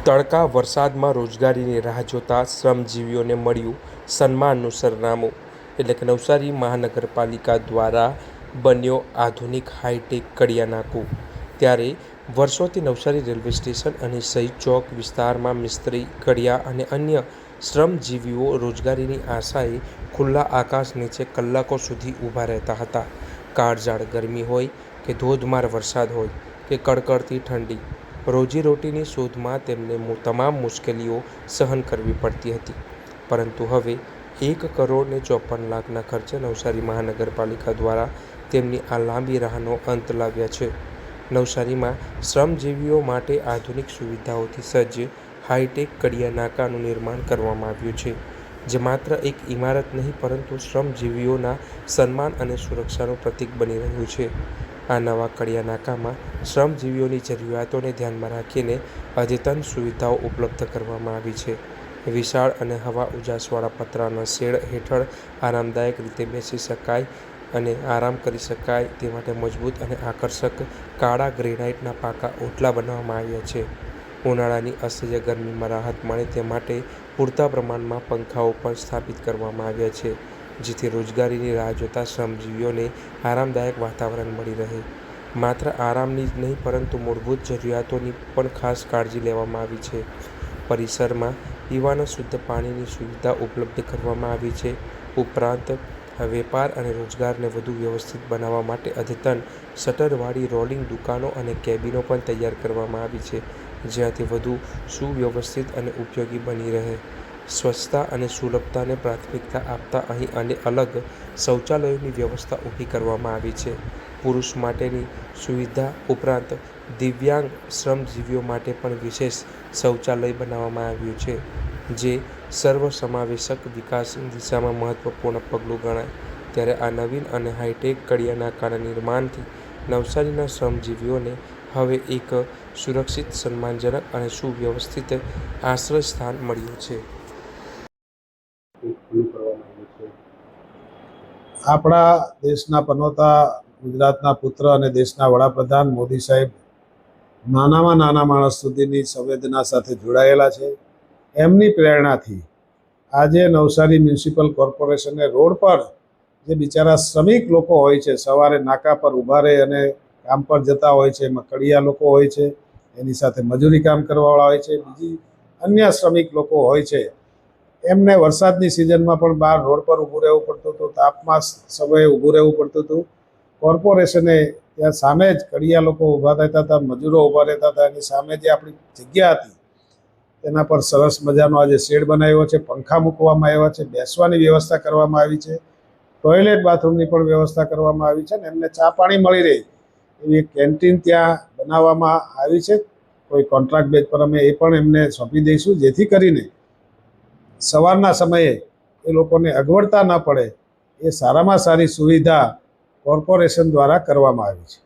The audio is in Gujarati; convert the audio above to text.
તડકા વરસાદમાં રોજગારીની રાહ જોતા શ્રમજીવીઓને મળ્યું સન્માનનું સરનામું. એટલે કે નવસારી મહાનગરપાલિકા દ્વારા બન્યો આધુનિક હાઈટેક કડિયા નાકું. ત્યારે વર્ષોથી નવસારી રેલવે સ્ટેશન અને શહીદ ચોક વિસ્તારમાં મિસ્ત્રી, કડિયા અને અન્ય શ્રમજીવીઓ રોજગારીની આશાએ ખુલ્લા આકાશ નીચે કલાકો સુધી ઊભા રહેતા હતા. કાળઝાળ ગરમી હોય કે ધોધમાર વરસાદ હોય કે કડકડતી ઠંડી, રોજીરોટીની શોધમાં તેમને તમામ મુશ્કેલીઓ સહન કરવી પડતી હતી. પરંતુ હવે 1,54,00,000ના ખર્ચે નવસારી મહાનગરપાલિકા દ્વારા તેમની આ લાંબી રાહનો અંત લાવ્યા છે. નવસારીમાં શ્રમજીવીઓ માટે આધુનિક સુવિધાઓથી સજ્જ હાઈટેક કડિયા નાકાનું નિર્માણ કરવામાં આવ્યું છે, જે માત્ર એક ઇમારત નહીં પરંતુ શ્રમજીવીઓના સન્માન અને સુરક્ષાનું પ્રતીક બની રહ્યું છે. આ નવા કડિયા નાકામાં શ્રમજીવીઓની જરૂરિયાતોને ધ્યાનમાં રાખીને અદ્યતન સુવિધાઓ ઉપલબ્ધ કરવામાં આવી છે. વિશાળ અને હવા ઉજાસવાળા પતરાના શેડ હેઠળ આરામદાયક રીતે બેસી શકાય અને આરામ કરી શકાય તે માટે મજબૂત અને આકર્ષક કાળા ગ્રેનાઇટના પાકા ઓટલા બનાવવામાં આવ્યા છે. ઉનાળાની અસહ્ય ગરમીમાં રાહત મળે તે માટે પૂરતા પ્રમાણમાં પંખાઓ પણ સ્થાપિત કરવામાં આવ્યા છે, જેથી રોજગારીની રાહ જોતા શ્રમજીવીઓને આરામદાયક વાતાવરણ મળી રહે. માત્ર આરામની જ નહીં પરંતુ મૂળભૂત જરૂરિયાતોની પણ ખાસ કાળજી લેવામાં આવી છે. પરિસરમાં પીવાના શુદ્ધ પાણીની સુવિધા ઉપલબ્ધ કરવામાં આવી છે. ઉપરાંત વેપાર અને રોજગારને વધુ વ્યવસ્થિત બનાવવા માટે અદ્યતન શટરવાળી રોલિંગ દુકાનો અને કેબિનો પણ તૈયાર કરવામાં આવી છે, જ્યાંથી વધુ સુવ્યવસ્થિત અને ઉપયોગી બની રહે. સ્વચ્છતા અને સુલભતાને પ્રાથમિકતા આપતા અહીં અલગ શૌચાલયોની વ્યવસ્થા ઊભી કરવામાં આવી છે. પુરુષ માટેની સુવિધા ઉપરાંત દિવ્યાંગ શ્રમજીવીઓ માટે પણ વિશેષ શૌચાલય બનાવવામાં આવ્યું છે, જે સર્વસમાવેશક વિકાસની દિશામાં મહત્વપૂર્ણ પગલું ગણાય. ત્યારે આ નવીન અને હાઈટેક કડિયા નાકાના નિર્માણથી નવસારીના શ્રમજીવીઓને હવે એક સુરક્ષિત, સન્માનજનક અને સુવ્યવસ્થિત આશ્રય સ્થાન મળ્યું છે. આપણા દેશના પનોતા ગુજરાતના પુત્ર અને દેશના વડાપ્રધાન મોદી સાહેબ નાનામાં નાના માણસ સુધીની સંવેદના સાથે જોડાયેલા છે. એમની પ્રેરણાથી આજે નવસારી મ્યુનિસિપલ કોર્પોરેશને રોડ પર જે બિચારા શ્રમિક લોકો હોય છે, સવારે નાકા પર ઊભા રહે અને કામ પર જતા હોય છે, એમાં કડિયા લોકો હોય છે, એની સાથે મજૂરી કામ કરવાવાળા હોય છે, બીજી અન્ય શ્રમિક લોકો હોય છે. એમને વરસાદની સિઝનમાં પણ બહાર રોડ પર ઊભું રહેવું પડતું હતું, તાપમાં સમયે ઊભું રહેવું પડતું હતું. કોર્પોરેશને ત્યાં સામે જ કડિયા લોકો ઊભા રહેતા હતા, મજૂરો ઊભા રહેતા હતા, એની સામે જે આપણી જગ્યા હતી તેના પર સરસ મજાનો આજે શેડ બનાવ્યો છે, પંખા મૂકવામાં આવ્યા છે, બેસવાની વ્યવસ્થા કરવામાં આવી છે, ટોયલેટ બાથરૂમની પણ વ્યવસ્થા કરવામાં આવી છે ને એમને ચા પાણી મળી રહે એવી એક કેન્ટીન ત્યાં બનાવવામાં આવી છે. કોઈ કોન્ટ્રાક્ટ બેઝ પર અમે એ પણ એમને સોંપી દઈશું, જેથી કરીને સવારના સમયે એ લોકોને અગવડતા ન પડે એ સારામાં સારી સુવિધા કોર્પોરેશન દ્વારા કરવામાં આવી છે.